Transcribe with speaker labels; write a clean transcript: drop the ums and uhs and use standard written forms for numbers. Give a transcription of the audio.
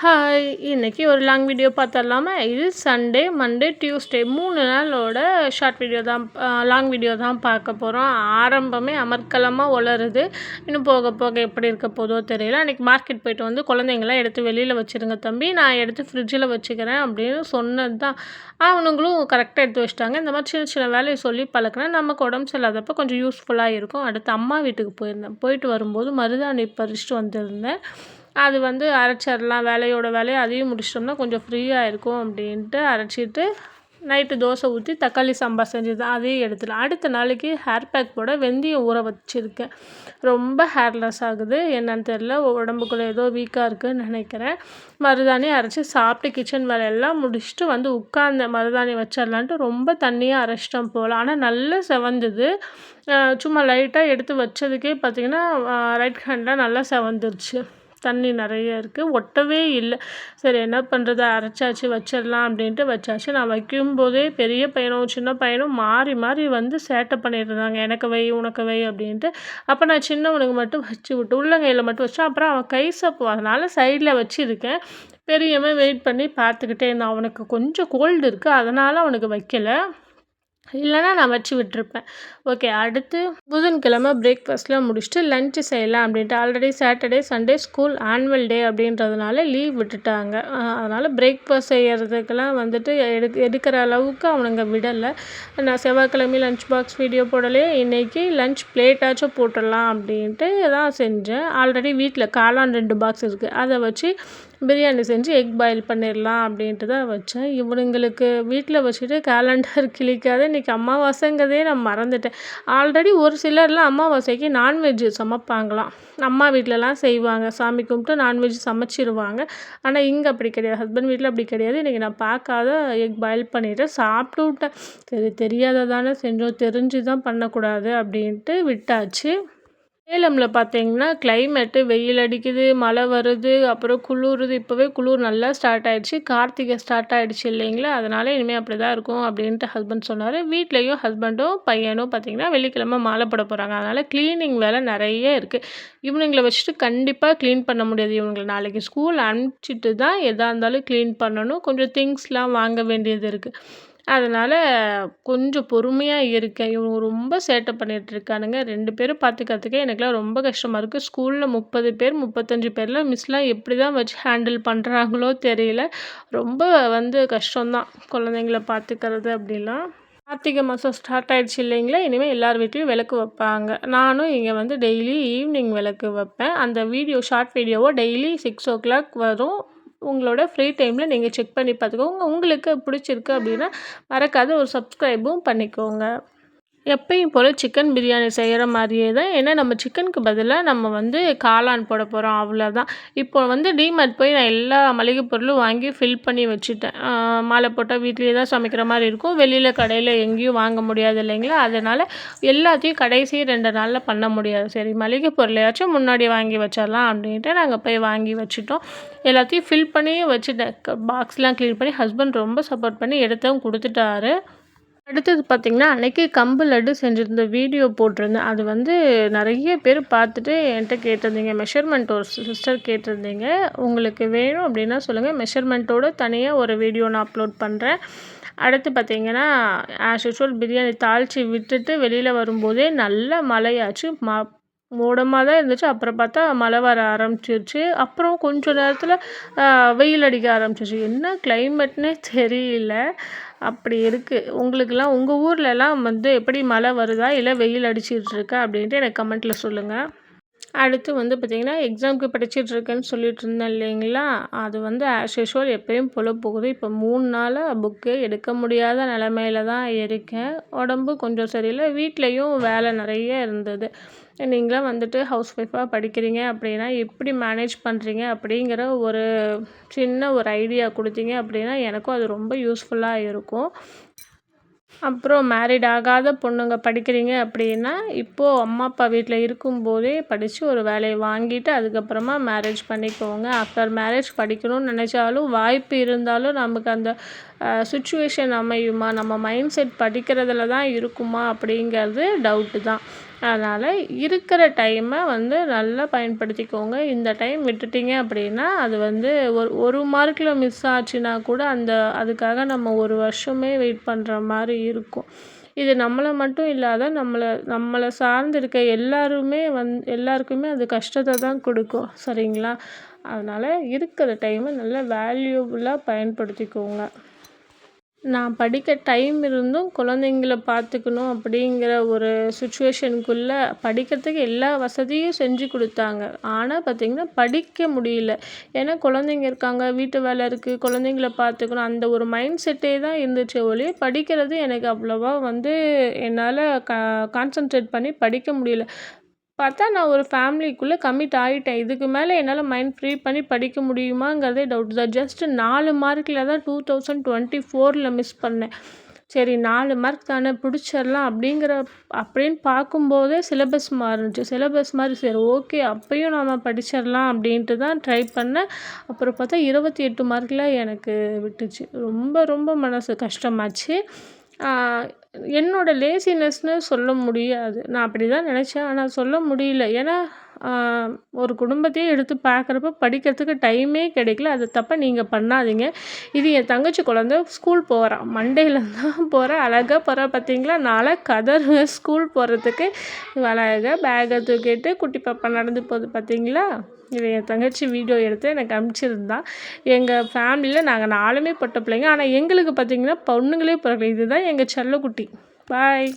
Speaker 1: Hi! இன்னைக்கு ஒரு long video பார்த்துடலாமா? இது சண்டே, மண்டே, டியூஸ்டே 3 நாளோட ஷார்ட் வீடியோ தான் லாங் வீடியோ தான் பார்க்க போகிறோம். ஆரம்பமே அமர்க்களமா ஒளருது. இன்னும் போக போக எப்படி இருக்க போதோ தெரியல. அன்றைக்கி மார்க்கெட் போயிட்டு வந்து குழந்தைங்களாம் எடுத்து வெளியில் வச்சுருங்க தம்பி, நான் எடுத்து ஃப்ரிட்ஜில் வச்சுக்கிறேன் அப்படின்னு சொன்னது தான். அவனுங்களும் கரெக்டாக எடுத்து வச்சுட்டாங்க. இந்த மாதிரி சின்ன சின்ன வேலையை சொல்லி பழக்கினா நமக்கு உடம்பு சரியில்லாதப்போ கொஞ்சம் யூஸ்ஃபுல்லாக இருக்கும். அடுத்து அம்மா வீட்டுக்கு போயிருந்தேன். போயிட்டு வரும்போது மருதாணி பறிச்சுட்டு வந்திருந்தேன். அது வந்து அரைச்சிடலாம், வேலையோட வேலையை அதையும் முடிச்சிட்டோம்னா கொஞ்சம் ஃப்ரீயாக இருக்கும் அப்படின்ட்டு அரைச்சிட்டு நைட்டு தோசை ஊற்றி தக்காளி சாம்பார் செஞ்சுதான் அதையும் எடுத்துடலாம். அடுத்த நாளைக்கு ஹேர் பேக் போட வெந்தயம் ஊற வச்சுருக்கேன். ரொம்ப ஹேர்லெஸ் ஆகுது, என்னன்னு தெரில, உடம்புக்குள்ளே ஏதோ வீக்காக இருக்குதுன்னு நினைக்கிறேன். மருதாணி அரைச்சி சாப்பிட்டு கிச்சன் வேலையெல்லாம் முடிச்சுட்டு வந்து உட்கார்ந்தேன். மருதாணி வச்சிடலான்ட்டு ரொம்ப தண்ணியாக அரைச்சிட்டோம் போல். ஆனால் நல்லா செவந்துது. சும்மா லைட்டாக எடுத்து வச்சதுக்கே பார்த்திங்கன்னா ரைட் ஹேண்டில் நல்லா செவந்துருச்சு. தண்ணி நிறைய இருக்குது, ஒட்டவே இல்லை. சரி என்ன பண்ணுறது, அரைச்சாச்சு வச்சிடலாம் அப்படின்ட்டு வச்சாச்சு. நான் வைக்கும்போதே பெரிய பையனும் சின்ன பையனும் மாறி மாறி வந்து சேட்டை பண்ணிட்டு இருந்தாங்க. எனக்கு வை உனக்கு வை அப்படின்ட்டு. அப்போ நான் சின்னவனுக்கு மட்டும் வச்சு விட்டு உள்ளங்கையில் மட்டும் வச்சேன். அப்புறம் அவன் கை சப்பு அதனால் சைடில் வச்சுருக்கேன். பெரியவன் வெயிட் பண்ணி பார்த்துக்கிட்டே இருந்தான். அவனுக்கு கொஞ்சம் கோல்டு இருக்குது, அதனால் அவனுக்கு வைக்கலை. இல்லைனா நான் வச்சு விட்டுருப்பேன். ஓகே, அடுத்து புதன்கிழமை பிரேக்ஃபாஸ்ட்லாம் முடிச்சுட்டு லன்ச்சு செய்யலாம் அப்படின்ட்டு. Already Saturday Sunday school annual day அப்படின்றதுனால லீவ் விட்டுட்டாங்க. அதனால் பிரேக்ஃபாஸ்ட் செய்கிறதுக்கெல்லாம் வந்துட்டு எடுக்கிற அளவுக்கு அவனுங்க விடலை. நான் செவ்வாய்க்கிழமை லன்ச் பாக்ஸ் வீடியோ போடலையே, இன்றைக்கி லன்ச் பிளேட்டாச்சும் போட்டுடலாம் அப்படின்ட்டு தான் செஞ்சேன். ஆல்ரெடி வீட்டில் காளான் 2 பாக்ஸ் இருக்குது, அதை வச்சு பிரியாணி செஞ்சு எக் பாயில் பண்ணிடலாம் அப்படின்ட்டு தான் வச்சேன். இவனுங்களுக்கு வீட்டில் வச்சுட்டு கேலண்டர் கிழிக்காத இன்றைக்கி அமாவாசைங்கிறதே நான் மறந்துட்டேன். ஆல்ரெடி ஒரு சிலர்லாம் அமாவாசைக்கு நான்வெஜ் சமைப்பாங்களாம். அம்மா வீட்டிலலாம் செய்வாங்க, சாமி கும்பிட்டு நான்வெஜ் சமைச்சிருவாங்க. ஆனால் இங்கே அப்படி கிடையாது, ஹஸ்பண்ட் வீட்டில் அப்படி கிடையாது. இன்றைக்கி நான் பார்க்காத எக் பாயில் பண்ணிவிட்டு சாப்பிட்டு விட்டேன். சரி தெரியாததானே செஞ்சோம், தெரிஞ்சு தான் பண்ணக்கூடாது அப்படின்ட்டு விட்டாச்சு. சேலமில் பார்த்தீங்கன்னா கிளைமேட்டு வெயில் அடிக்குது, மழை வருது, அப்புறம் குளிருது. இப்போவே குளிர் நல்லா ஸ்டார்ட் ஆகிடுச்சு. கார்த்திகை ஸ்டார்ட் ஆகிடுச்சு இல்லைங்களா, அதனால் இனிமேல் அப்படி தான் இருக்கும் அப்படின்ட்டு ஹஸ்பண்ட் சொன்னார். வீட்லேயும் ஹஸ்பண்டும் பையனும் பார்த்திங்கன்னா வெள்ளிக்கிழமை மாலை போட போகிறாங்க. அதனால் க்ளீனிங் வேலை நிறைய இருக்குது. இவனுங்களை வச்சுட்டு கண்டிப்பாக க்ளீன் பண்ண முடியாது. இவங்களை நாளைக்கு ஸ்கூல் அனுப்பிச்சிட்டு தான் எதாக இருந்தாலும் க்ளீன் பண்ணணும். கொஞ்சம் திங்ஸ்லாம் வாங்க வேண்டியது இருக்குது. அதனால் கொஞ்சம் பொறுமையாக இருக்கேன். இவங்க ரொம்ப சேட்டை பண்ணிகிட்ருக்கானுங்க. 2 பேரும் பார்த்துக்கிறதுக்கே எனக்குலாம் ரொம்ப கஷ்டமாக இருக்குது. ஸ்கூலில் 30 பேர் 35 பேரில் மிஸ்லாம் எப்படி தான் வச்சு ஹேண்டில் பண்ணுறாங்களோ தெரியல. ரொம்ப வந்து கஷ்டம்தான் குழந்தைங்கள பார்த்துக்கிறது அப்படிலாம். கார்த்திகை மாதம் ஸ்டார்ட் ஆகிடுச்சு இல்லைங்களா, இனிமேல் எல்லார் வீட்லேயும் விளக்கு வைப்பாங்க. நானும் இங்கே வந்து டெய்லி ஈவினிங் விளக்கு வைப்பேன். அந்த வீடியோ ஷார்ட் வீடியோவோ டெய்லி 6 o'clock வரும். உங்களோட ஃப்ரீ டைமில் நீங்கள் செக் பண்ணி பார்த்துக்கோங்க. உங்களுக்கு பிடிச்சிருக்கு அப்படின்னா மறக்காத ஒரு சப்ஸ்கிரைபும் பண்ணிக்கோங்க. எப்பயும் போல் சிக்கன் பிரியாணி செய்கிற மாதிரியே தான். ஏன்னா நம்ம சிக்கனுக்கு பதிலாக நம்ம வந்து காளான் போட போகிறோம், அவ்வளோதான். இப்போ வந்து டிமார்ட் போய் நான் எல்லா மளிகை பொருளும் வாங்கி ஃபில் பண்ணி வச்சுட்டேன். மாலை போட்டால் வீட்லேயே தான் சமைக்கிற மாதிரி இருக்கும். வெளியில் கடையில் எங்கேயும் வாங்க முடியாது இல்லைங்களா, அதனால் எல்லாத்தையும் கடைசி 2 நாளில் பண்ண முடியாது. சரி மளிகை பொருளையாச்சும் முன்னாடி வாங்கி வச்சிடலாம் அப்படின்ட்டு நாங்கள் போய் வாங்கி வச்சுட்டோம். எல்லாத்தையும் ஃபில் பண்ணியே வச்சுட்டேன். பாக்ஸ்லாம் க்ளீன் பண்ணி ஹஸ்பண்ட் ரொம்ப சப்போர்ட் பண்ணி எடுத்தவும் கொடுத்துட்டாரு. அடுத்தது பார்த்திங்கன்னா, அன்றைக்கி கம்பு லட்டு செஞ்சுருந்த வீடியோ போட்டிருந்தேன். அது வந்து நிறைய பேர் பார்த்துட்டு என்கிட்ட கேட்டிருந்தீங்க. மெஷர்மெண்ட் ஒரு சிஸ்டர் கேட்டிருந்தீங்க. உங்களுக்கு வேணும் அப்படின்னா சொல்லுங்கள், மெஷர்மெண்ட்டோடு தனியாக ஒரு வீடியோ நான் அப்லோட் பண்ணுறேன். அடுத்து பார்த்திங்கன்னா, ஆஸ் யூஷுவல் பிரியாணி தாளித்து விட்டுட்டு வெளியில் வரும்போதே நல்ல மழையாச்சு. மூடமாக தான் இருந்துச்சு. அப்புறம் பார்த்தா மழை வர ஆரம்பிச்சிருச்சு. அப்புறம் கொஞ்சம் நேரத்தில் வெயில் அடிக்க ஆரம்பிச்சிருச்சு. என்ன கிளைமேட்னே தெரியல, அப்படி இருக்குது. உங்களுக்கெல்லாம் உங்கள் ஊர்லலாம் வந்து எப்படி மழை வருதா இல்லை வெயில் அடிச்சிட்ருக்கா அப்படின்ட்டு எனக்கு கமெண்ட்டில் சொல்லுங்கள். அடுத்து வந்து பார்த்திங்கன்னா, எக்ஸாமுக்கு படிச்சிட்ருக்கேன்னு சொல்லிட்டு இருந்தேன் இல்லைங்களா, அது வந்து ஆஸ் யூஷுவல் எப்பயும் போல் போகுது. இப்போ 3 நாளாக புக்கே எடுக்க முடியாத நிலமையில தான் இருக்கேன். உடம்பு கொஞ்சம் சரியில்லை, வீட்லேயும் வேலை நிறைய இருந்தது. நீங்களாம் வந்துட்டு ஹவுஸ் ஒய்ஃபாக படிக்கிறீங்க அப்படின்னா எப்படி மேனேஜ் பண்ணுறீங்க அப்படிங்கிற ஒரு சின்ன ஒரு ஐடியா கொடுத்தீங்க அப்படின்னா எனக்கும் அது ரொம்ப யூஸ்ஃபுல்லாக இருக்கும். அப்புறம் மேரிட் ஆகாத பொண்ணுங்க படிக்கிறீங்க அப்படின்னா, இப்போது அம்மா அப்பா வீட்டில் இருக்கும்போதே படித்து ஒரு வேலையை வாங்கிட்டு அதுக்கப்புறமா மேரேஜ் பண்ணிக்கோங்க. ஆஃப்டர் மேரேஜ் படிக்கணும்னு நினச்சாலும் வாய்ப்பு இருந்தாலும் நமக்கு அந்த சுச்சுவேஷன் அமையுமா, நம்ம மைண்ட் செட் படிக்கிறதுல தான் இருக்குமா அப்படிங்கிறது டவுட்டு தான். அதனால் இருக்கிற டைமை வந்து நல்லா பயன்படுத்திக்கோங்க. இந்த டைம் விட்டுட்டீங்க அப்படின்னா அது வந்து ஒரு மார்க்கில் மிஸ் ஆச்சுன்னா கூட அதுக்காக நம்ம ஒரு வருஷமே வெயிட் பண்ணுற மாதிரி இருக்கும். இது நம்மளை மட்டும் இல்லாத நம்மளை சார்ந்து இருக்க எல்லாருக்குமே அது கஷ்டத்தை தான் கொடுக்கும். சரிங்களா? அதனால் இருக்கிற டைமை நல்லா வேல்யூபுல்லாக பயன்படுத்திக்கோங்க. நான் படிக்க டைம் இருந்தும் குழந்தைங்கள பார்த்துக்கணும் அப்படிங்கிற ஒரு சுச்சுவேஷனுக்குள்ளே படிக்கிறதுக்கு எல்லா வசதியும் செஞ்சு கொடுத்தாங்க. ஆனால் பார்த்திங்கன்னா படிக்க முடியல. ஏன்னா குழந்தைங்க இருக்காங்க, வீட்டு வேலை இருக்குது, குழந்தைங்கள பார்த்துக்கணும், அந்த ஒரு மைண்ட் செட்டே தான் இருந்துச்சே ஒழிய படிக்கிறது எனக்கு அவ்வளோவா வந்து என்னால் கான்சன்ட்ரேட் பண்ணி படிக்க முடியல. பார்த்தா நான் ஒரு ஃபேமிலிக்குள்ளே கமிட் ஆகிட்டேன். இதுக்கு மேலே என்னால் மைண்ட் ஃப்ரீ பண்ணி படிக்க முடியுமாங்கிறதே டவுட் தான். ஜஸ்ட்டு 4 மார்க்கில் தான் 2024ல் மிஸ் பண்ணேன். சரி 4 மார்க் தானே பிடிச்சிடலாம் அப்படின்னு பார்க்கும்போதே சிலபஸ் மாறுனுச்சு. சிலபஸ் மாதிரி சரி ஓகே அப்பயும் நம்ம படிச்சிடலாம் அப்படின்ட்டு தான் ட்ரை பண்ணேன். அப்புறம் பார்த்தா 28 மார்க்கில் எனக்கு விட்டுச்சு. ரொம்ப ரொம்ப மனசு கஷ்டமாச்சு. என்னோடய லேசினஸ்னு சொல்ல முடியாது. நான் அப்படி தான் நினச்சேன். ஆனால் சொல்ல முடியல. ஏன்னா ஒரு குடும்பத்தையே எடுத்து பார்க்குறப்ப படிக்கிறதுக்கு டைமே கிடைக்கல. அது தப்பை நீங்கள் பண்ணாதீங்க. இது என் தங்கச்சி குழந்த ஸ்கூல் போகிறா. மண்டேலேருந்து தான் போகிறா. அழகாக போகிறா பார்த்தீங்களா? நான்லாம் கதறுவேன் ஸ்கூல் போகிறதுக்கு. அழகாக பேக்கை தூக்கிட்டு குட்டி பாப்பா நடந்து போகுது பார்த்தீங்களா? இது என் தங்கச்சி வீடியோ எடுத்து எனக்கு அனுப்பிச்சிருந்தா. எங்கள் ஃபேமிலியில் நாங்கள் 4மே பொட்ட பிள்ளைங்க. ஆனால் எங்களுக்கு பார்த்திங்கன்னா பொண்ணுங்களே பிறக்கல. இதுதான் எங்கள் செல்லக்குட்டி. பாய்.